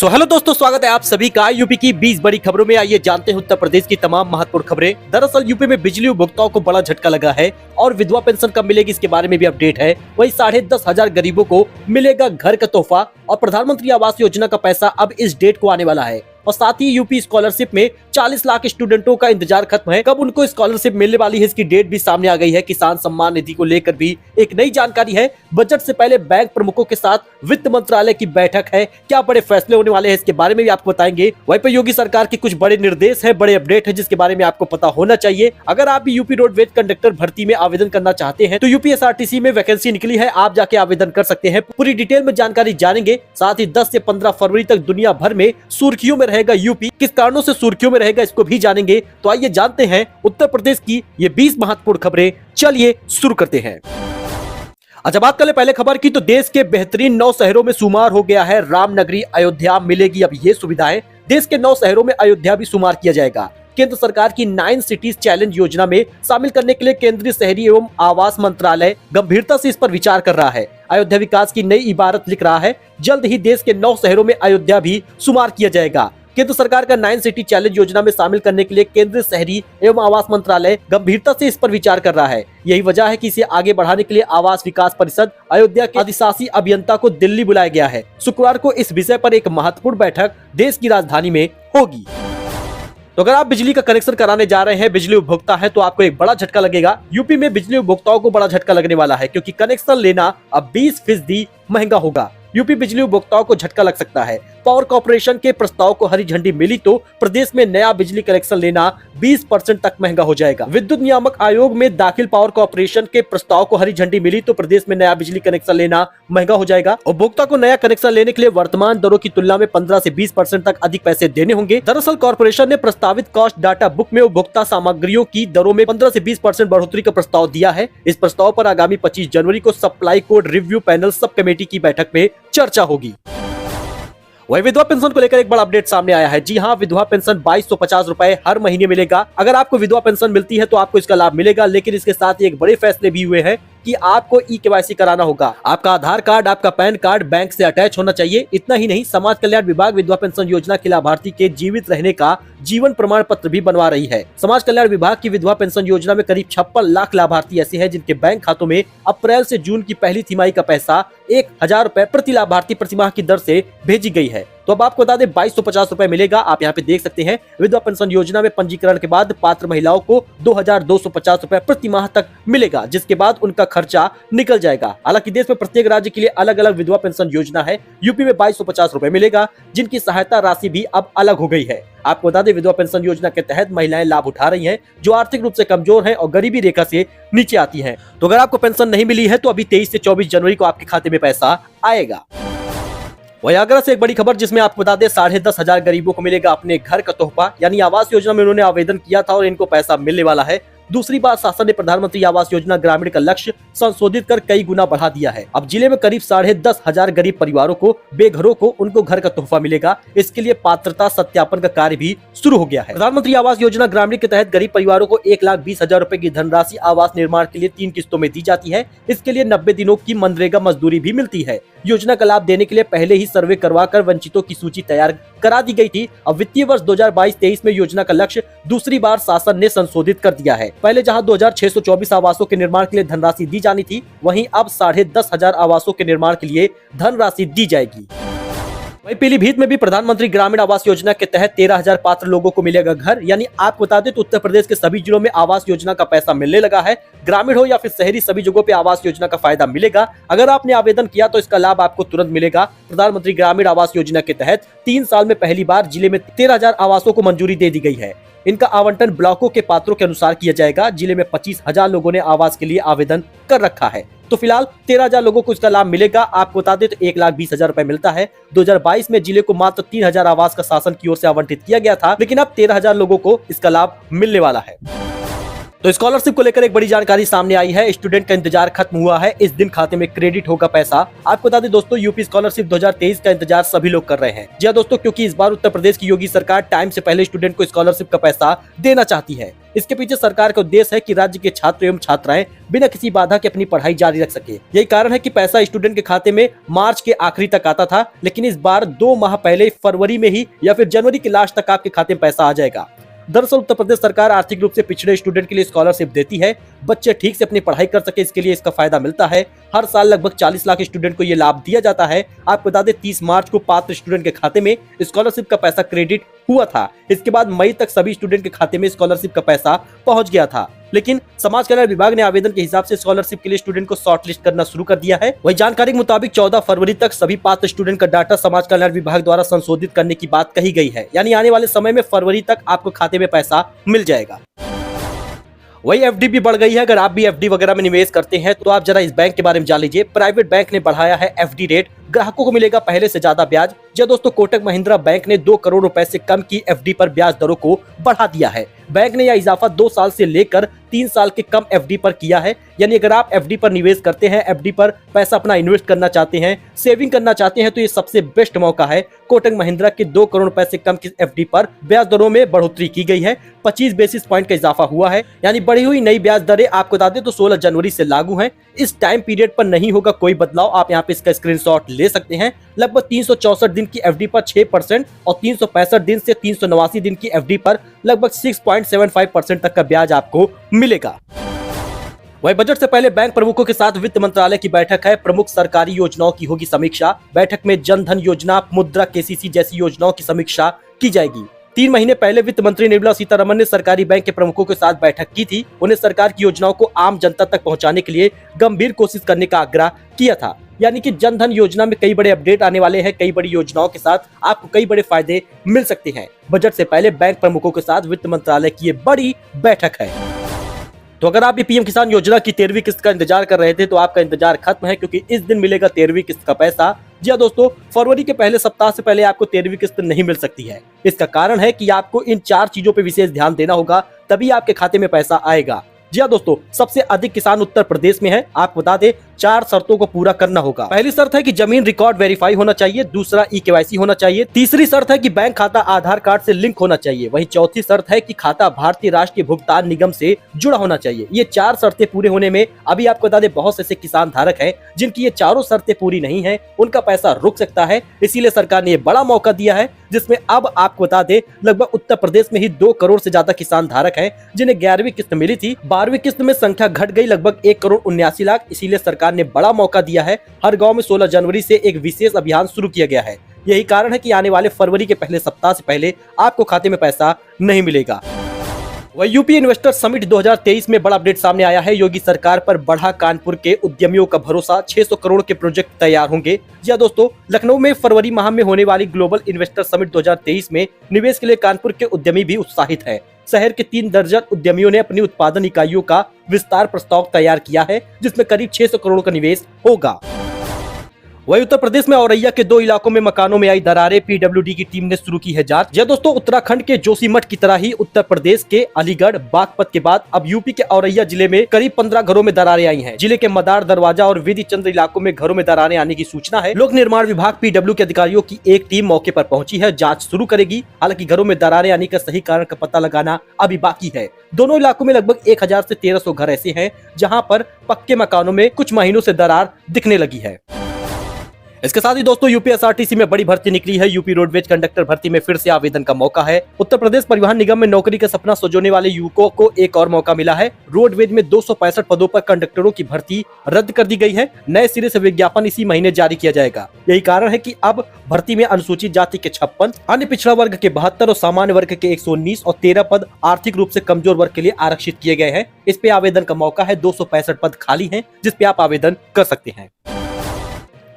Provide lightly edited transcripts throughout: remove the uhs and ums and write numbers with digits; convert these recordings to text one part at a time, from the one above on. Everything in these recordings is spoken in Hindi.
हेलो दोस्तों, स्वागत है आप सभी का यूपी की 20 बड़ी खबरों में। आइए जानते हैं उत्तर प्रदेश की तमाम महत्वपूर्ण खबरें। दरअसल यूपी में बिजली उपभोक्ताओं को बड़ा झटका लगा है और विधवा पेंशन कब मिलेगी इसके बारे में भी अपडेट है। वहीं 10,500 गरीबों को मिलेगा घर का तोहफा और प्रधानमंत्री आवास योजना का पैसा अब इस डेट को आने वाला है। और साथ ही यूपी स्कॉलरशिप में 40 लाख स्टूडेंटों का इंतजार खत्म है, कब उनको स्कॉलरशिप मिलने वाली है इसकी डेट भी सामने आ गई है। किसान सम्मान निधि को लेकर भी एक नई जानकारी है। बजट से पहले बैंक प्रमुखों के साथ वित्त मंत्रालय की बैठक है, क्या बड़े फैसले होने वाले हैं इसके बारे में भी आपको बताएंगे। वहीं पर योगी सरकार की कुछ बड़े निर्देश है, बड़े अपडेट है जिसके बारे में आपको पता होना चाहिए। अगर आप भी यूपी रोडवेज कंडक्टर भर्ती में आवेदन करना चाहते हैं तो यूपीएसआरटीसी में वैकेंसी निकली है, आप जाके आवेदन कर सकते हैं। पूरी डिटेल में जानकारी जानेंगे। साथ ही 10 से 15 फरवरी तक दुनिया भर में सुर्खियों में रहेगा यूपी, किस कारणों से सुर्खियों में रहेगा इसको भी जानेंगे। तो आइए जानते हैं उत्तर प्रदेश की ये 20 महत्वपूर्ण खबरें। चलिए शुरू करते हैं। अच्छा, बात करें पहले खबर की तो देश के बेहतरीन 9 शहरों में शुमार हो गया है रामनगरी अयोध्या। मिलेगी अब ये सुविधाएं। देश के 9 शहरों में अयोध्या भी शुमार किया जाएगा। केंद्र सरकार की 9 सिटीज चैलेंज योजना में शामिल करने के लिए केंद्रीय शहरी एवं आवास मंत्रालय गंभीरता से इस पर विचार कर रहा है। अयोध्या विकास की नई इबारत लिख रहा है। जल्द ही देश के 9 शहरों में अयोध्या भी शुमार किया जाएगा। केंद्र सरकार का 9 सिटी चैलेंज योजना में शामिल करने के लिए केंद्रीय शहरी एवं आवास मंत्रालय गंभीरता से इस पर विचार कर रहा है। यही वजह है कि इसे आगे बढ़ाने के लिए आवास विकास परिषद अयोध्या के अधिशासी अभियंता को दिल्ली बुलाया गया है। शुक्रवार को इस विषय पर एक महत्वपूर्ण बैठक देश की राजधानी में होगी। तो अगर आप बिजली का कनेक्शन कराने जा रहे हैं, बिजली उपभोक्ता है, तो आपको एक बड़ा झटका लगेगा। यूपी में बिजली उपभोक्ताओं को बड़ा झटका लगने वाला है क्योंकि कनेक्शन लेना अब 20% महंगा होगा। यूपी बिजली उपभोक्ताओं को झटका लग सकता है। पावर कॉर्पोरेशन के प्रस्ताव को हरी झंडी मिली तो प्रदेश में नया बिजली कनेक्शन लेना 20% तक महंगा हो जाएगा। विद्युत नियामक आयोग में दाखिल पावर कॉर्पोरेशन के प्रस्ताव को हरी झंडी मिली तो प्रदेश में नया बिजली कनेक्शन लेना महंगा हो जाएगा। उपभोक्ता को नया कनेक्शन लेने के लिए वर्तमान दरों की तुलना में 15 से 20% तक अधिक पैसे देने होंगे। दरअसल कॉर्पोरेशन ने प्रस्तावित कॉस्ट डाटा बुक में उपभोक्ता सामग्रियों की दरों में 15 से 20% बढ़ोतरी का प्रस्ताव दिया है। इस प्रस्ताव पर आगामी 25 जनवरी को supply code review panel sub committee की बैठक में चर्चा होगी। वही विधवा पेंशन को लेकर एक बड़ा अपडेट सामने आया है। जी हां, विधवा पेंशन 2250 रुपए हर महीने मिलेगा। अगर आपको विधवा पेंशन मिलती है तो आपको इसका लाभ मिलेगा, लेकिन इसके साथ ही एक बड़े फैसले भी हुए हैं कि आपको ई-केवाईसी कराना होगा। आपका आधार कार्ड, आपका पैन कार्ड बैंक से अटैच होना चाहिए। इतना ही नहीं, समाज कल्याण विभाग विधवा पेंशन योजना के लाभार्थी के जीवित रहने का जीवन प्रमाण पत्र भी बनवा रही है। समाज कल्याण विभाग की विधवा पेंशन योजना में करीब 56 लाख लाभार्थी ऐसे हैं जिनके बैंक खातों में अप्रैल से जून की पहली तिमाही का पैसा 1000 रुपए प्रति लाभार्थी प्रतिमाह की दर से भेजी गई है। तो अब आपको बता दें 2250 रुपए मिलेगा। आप यहाँ पे देख सकते हैं, विधवा पेंशन योजना में पंजीकरण के बाद पात्र महिलाओं को 2250 रुपए प्रति माह तक मिलेगा, जिसके बाद उनका खर्चा निकल जाएगा। हालांकि देश में प्रत्येक राज्य के लिए अलग अलग विधवा पेंशन योजना है। यूपी में 2250 रुपए मिलेगा, जिनकी सहायता राशि भी अब अलग हो गई है। आपको बता दें, विधवा पेंशन योजना के तहत महिलाएं लाभ उठा रही हैं जो आर्थिक रूप से कमजोर हैं और गरीबी रेखा से नीचे आती हैं। तो अगर आपको पेंशन नहीं मिली है तो अभी 23 से 24 जनवरी को आपके खाते में पैसा आएगा। वही आगरा से एक बड़ी खबर जिसमें आपको बता दें 10,500 गरीबों को मिलेगा अपने घर का तोहफा, यानी आवास योजना में उन्होंने आवेदन किया था और इनको पैसा मिलने वाला है। दूसरी बार शासन ने प्रधानमंत्री आवास योजना ग्रामीण का लक्ष्य संशोधित कर कई गुना बढ़ा दिया है। अब जिले में करीब 10,500 गरीब परिवारों को, बेघरों को उनको घर का तोहफा मिलेगा। इसके लिए पात्रता सत्यापन का कार्य भी शुरू हो गया है। प्रधानमंत्री आवास योजना ग्रामीण के तहत गरीब परिवारों को 1,20,000 रुपए की धनराशि आवास निर्माण के लिए 3 किस्तों में दी जाती है। इसके लिए 90 दिनों की मनरेगा मजदूरी भी मिलती है। योजना का लाभ देने के लिए पहले ही सर्वे करवाकर वंचितों की सूची तैयार करा दी गई थी। अब वित्तीय वर्ष 2022-23 में योजना का लक्ष्य दूसरी बार शासन ने संशोधित कर दिया है। पहले जहां 2624 आवासों के निर्माण के लिए धनराशि दी जानी थी, वहीं अब 10,500 आवासों के निर्माण के लिए धनराशि दी जाएगी। वहीं पीलीभीत में भी प्रधानमंत्री ग्रामीण आवास योजना के तहत 13,000 पात्र लोगों को मिलेगा घर। यानी आपको बता दें तो उत्तर प्रदेश के सभी जिलों में आवास योजना का पैसा मिलने लगा है। ग्रामीण हो या फिर शहरी, सभी जगहों पे आवास योजना का फायदा मिलेगा। अगर आपने आवेदन किया तो इसका लाभ आपको तुरंत मिलेगा। प्रधानमंत्री ग्रामीण आवास योजना के तहत 3 साल में पहली बार जिले में 13,000 आवासों को मंजूरी दे दी गई है। इनका आवंटन ब्लॉकों के पात्रों के अनुसार किया जाएगा। जिले में 25,000 लोगों ने आवास के लिए आवेदन कर रखा है। तो फिलहाल 13,000 लोगों को इसका लाभ मिलेगा। आपको बता दें तो 1,20,000 रुपए मिलता है। 2022 में जिले को मात्र 3,000 आवास का शासन की ओर से आवंटित किया गया था, लेकिन अब 13,000 लोगों को इसका लाभ मिलने वाला है। तो स्कॉलरशिप को लेकर एक बड़ी जानकारी सामने आई है। स्टूडेंट का इंतजार खत्म हुआ है, इस दिन खाते में क्रेडिट होगा पैसा। आपको बता दें दोस्तों, यूपी स्कॉलरशिप 2023 का इंतजार सभी लोग कर रहे हैं। जी हां दोस्तों, क्योंकि इस बार उत्तर प्रदेश की योगी सरकार टाइम से पहले स्टूडेंट को स्कॉलरशिप का पैसा देना चाहती है। इसके पीछे सरकार का उद्देश्य है कि राज्य के छात्र एवं छात्राएं बिना किसी बाधा के अपनी पढ़ाई जारी रख सके। यही कारण है कि पैसा स्टूडेंट के खाते में मार्च के आखिरी तक आता था, लेकिन इस बार 2 माह पहले फरवरी में ही या फिर जनवरी के लास्ट तक आपके खाते में पैसा आ जाएगा। दरअसल उत्तर प्रदेश सरकार आर्थिक रूप से पिछड़े स्टूडेंट के लिए स्कॉलरशिप देती है। बच्चे ठीक से अपनी पढ़ाई कर सके, इसके लिए इसका फायदा मिलता है। हर साल लगभग 40 लाख स्टूडेंट को ये लाभ दिया जाता है। आपको बता दें 30 मार्च को पात्र स्टूडेंट के खाते में स्कॉलरशिप का पैसा क्रेडिट हुआ था। इसके बाद मई तक सभी स्टूडेंट के खाते में स्कॉलरशिप का पैसा पहुंच गया था, लेकिन समाज कल्याण विभाग ने आवेदन के हिसाब से स्कॉलरशिप के लिए स्टूडेंट को शॉर्ट लिस्ट करना शुरू कर दिया है। वही जानकारी के मुताबिक 14 फरवरी तक सभी पात्र स्टूडेंट का डाटा समाज कल्याण विभाग द्वारा संशोधित करने की बात कही गई है। यानी आने वाले समय में फरवरी तक आपको खाते में पैसा मिल जाएगा। वही एफडी भी बढ़ गई है। अगर आप भी एफडी वगैरह में निवेश करते हैं तो आप जरा इस बैंक के बारे में जान लीजिए। प्राइवेट बैंक ने बढ़ाया है एफडी रेट, ग्राहकों को मिलेगा पहले से ज्यादा ब्याज। जी दोस्तों, कोटक महिंद्रा बैंक ने 2 करोड़ रुपए से कम की एफडी पर ब्याज दरों को बढ़ा दिया है। बैंक ने यह इजाफा 2 साल से लेकर 3 साल के कम एफडी पर किया है। यानी अगर आप एफडी पर निवेश करते हैं, एफडी पर पैसा अपना इन्वेस्ट करना चाहते हैं, सेविंग करना चाहते हैं, तो ये सबसे बेस्ट मौका है। कोटक महिंद्रा के 2 करोड़ रुपए से कम की एफडी पर ब्याज दरों में बढ़ोतरी की गई है। 25 बेसिस पॉइंट का इजाफा हुआ है। यानी बढ़ी हुई नई ब्याज दरें आपको बता दें तो 16 जनवरी से लागू हैं। इस टाइम पीरियड पर नहीं होगा कोई बदलाव। आप यहाँ पे इसका स्क्रीनशॉट ले सकते हैं। लगभग 364 दिन की एफडी पर 6% और 365 दिन से 389 दिन की एफडी पर लगभग 6.75% तक का ब्याज आपको मिलेगा। वही बजट से पहले बैंक प्रमुखों के साथ वित्त मंत्रालय की बैठक है। प्रमुख सरकारी योजनाओं की होगी समीक्षा। बैठक में जन धन योजना, मुद्रा, केसीसी जैसी योजनाओं की समीक्षा की जाएगी। 3 महीने पहले वित्त मंत्री निर्मला सीतारमण ने सरकारी बैंक के प्रमुखों के साथ बैठक की थी। उन्हें सरकार की योजनाओं को आम जनता तक पहुंचाने के लिए गंभीर कोशिश करने का आग्रह किया था। यानी कि जन धन योजना में कई बड़े अपडेट आने वाले हैं। कई बड़ी योजनाओं के साथ आपको कई बड़े फायदे मिल सकते हैं। बजट से पहले बैंक प्रमुखों के साथ वित्त मंत्रालय की ये बड़ी बैठक है। तो अगर आप भी पीएम किसान योजना की 13वीं किस्त का इंतजार कर रहे थे तो आपका इंतजार खत्म है, क्योंकि इस दिन मिलेगा 13वीं किस्त का पैसा। जी हां दोस्तों, फरवरी के पहले सप्ताह से पहले आपको 13वीं किस्त नहीं मिल सकती है। इसका कारण है कि आपको इन 4 चीजों पर विशेष ध्यान देना होगा, तभी आपके खाते में पैसा आएगा। जी हां दोस्तों, सबसे अधिक किसान उत्तर प्रदेश में है। आपको बता दें 4 शर्तों को पूरा करना होगा। पहली शर्त है कि जमीन रिकॉर्ड वेरीफाई होना चाहिए। दूसरा ई-केवाईसी होना चाहिए। तीसरी शर्त है कि बैंक खाता आधार कार्ड से लिंक होना चाहिए। वहीं चौथी शर्त है कि खाता भारतीय राष्ट्रीय भुगतान निगम से जुड़ा होना चाहिए। ये 4 शर्तें पूरे होने में अभी आपको बता दें बहुत से ऐसे किसान धारक हैं जिनकी ये चारों शर्तें पूरी नहीं है, उनका पैसा रुक सकता है। इसीलिए सरकार ने ये बड़ा मौका दिया है, जिसमें अब आपको बता दें लगभग उत्तर प्रदेश में ही 2 करोड़ से ज्यादा किसान धारक हैं जिन्हें 11वीं किस्त मिली थी। 12वीं किस्त में संख्या घट गई लगभग 1 करोड़ 79 लाख। इसीलिए सरकार ने बड़ा मौका दिया है। हर गांव में 16 जनवरी से एक विशेष अभियान शुरू किया गया है। यही कारण है कि आने वाले फरवरी के पहले सप्ताह से पहले आपको खाते में पैसा नहीं मिलेगा। वही यूपी इन्वेस्टर समिट 2023 में बड़ा अपडेट सामने आया है। योगी सरकार पर बढ़ा कानपुर के उद्यमियों का भरोसा। 600 करोड़ के प्रोजेक्ट तैयार होंगे। जी दोस्तों, लखनऊ में फरवरी माह में होने वाली ग्लोबल इन्वेस्टर समिट 2023 में निवेश के लिए कानपुर के उद्यमी भी उत्साहित है। शहर के 3 दर्जन उद्यमियों ने अपनी उत्पादन इकाइयों का विस्तार प्रस्ताव तैयार किया है, जिसमें करीब 600 करोड़ का निवेश होगा। वही उत्तर प्रदेश में औरैया के 2 इलाकों में मकानों में आई दरारें, पीडब्ल्यूडी की टीम ने शुरू की है जांच। जी दोस्तों, उत्तराखंड के जोशीमठ की तरह ही उत्तर प्रदेश के अलीगढ़, बागपत के बाद अब यूपी के औरैया जिले में करीब 15 घरों में दरारें आई हैं। जिले के मदार, दरवाजा और विधि चंद्र इलाकों में घरों में दरारें आने की सूचना है। लोक निर्माण विभाग पीडब्ल्यू के अधिकारियों की एक टीम मौके पर पहुंची है, जाँच शुरू करेगी। हालांकि घरों में दरारें आने का सही कारण का पता लगाना अभी बाकी है। दोनों इलाकों में लगभग 1000 से 1300 घर ऐसे हैं जहाँ पर पक्के मकानों में कुछ महीनों से दरार दिखने लगी है। इसके साथ ही दोस्तों यूपी एसआरटीसी में बड़ी भर्ती निकली है। यूपी रोडवेज कंडक्टर भर्ती में फिर से आवेदन का मौका है। उत्तर प्रदेश परिवहन निगम में नौकरी का सपना सजोने वाले युवकों को एक और मौका मिला है। रोडवेज में 265 पदों पर कंडक्टरों की भर्ती रद्द कर दी गई है। नए सिरे से विज्ञापन इसी महीने जारी किया जाएगा। यही कारण है कि अब भर्ती में अनुसूचित जाति के 56, अन्य पिछड़ा वर्ग के 72 और सामान्य वर्ग के 119 और 13 पद आर्थिक रूप से कमजोर वर्ग के लिए आरक्षित किए गए हैं। इस पे आवेदन का मौका है। 265 पद खाली हैं, जिस पे आप आवेदन कर सकते हैं।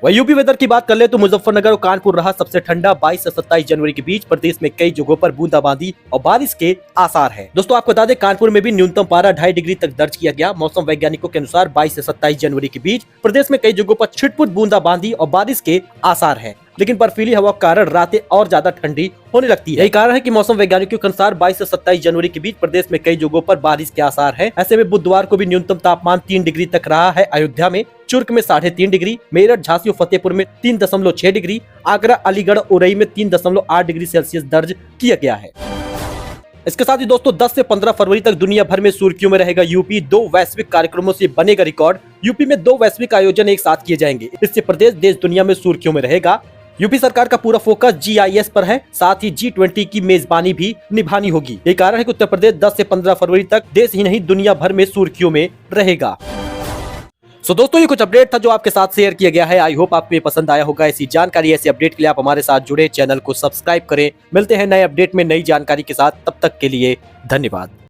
वही यूपी वेदर की बात कर ले तो मुजफ्फरनगर और कानपुर रहा सबसे ठंडा। 22 से 27 जनवरी के बीच प्रदेश में कई जगहों पर बूंदाबांदी और बारिश के आसार हैं। दोस्तों आपको बता दें कानपुर में भी न्यूनतम पारा 2.5 डिग्री तक दर्ज किया गया। मौसम वैज्ञानिकों के अनुसार 22 से 27 जनवरी के बीच प्रदेश में कई जगहों पर छिटपुट बूंदाबांदी और बारिश के आसार हैं। लेकिन बर्फीली हवा के कारण रातें और ज्यादा ठंडी होने लगती है। यही कारण है कि मौसम वैज्ञानिकों के अनुसार 22 से 27 जनवरी के बीच प्रदेश में कई जगहों पर बारिश के आसार हैं। ऐसे में बुधवार को भी न्यूनतम तापमान 3 डिग्री तक रहा है। अयोध्या में, चुर्क में 3.5 डिग्री, मेरठ, झांसी और फतेहपुर में 3.6 डिग्री, आगरा, अलीगढ़, उरई में 3.8 डिग्री सेल्सियस दर्ज किया गया है। इसके साथ ही दोस्तों 10 से 15 फरवरी तक दुनिया भर में सुर्खियों में रहेगा यूपी। 2 वैश्विक कार्यक्रमों से बनेगा रिकॉर्ड। यूपी में 2 वैश्विक आयोजन एक साथ किए जाएंगे। इससे प्रदेश देश दुनिया में सुर्खियों में रहेगा। यूपी सरकार का पूरा फोकस GIS पर है, साथ ही G20 की मेजबानी भी निभानी होगी। यही कारण है कि उत्तर प्रदेश 10 से 15 फरवरी तक देश ही नहीं दुनिया भर में सुर्खियों में रहेगा। दोस्तों ये कुछ अपडेट था जो आपके साथ शेयर किया गया है। आई होप आपको ये पसंद आया होगा। ऐसी जानकारी, ऐसी अपडेट के लिए आप हमारे साथ जुड़े, चैनल को सब्सक्राइब करें। मिलते हैं नए अपडेट में नई जानकारी के साथ, तब तक के लिए धन्यवाद।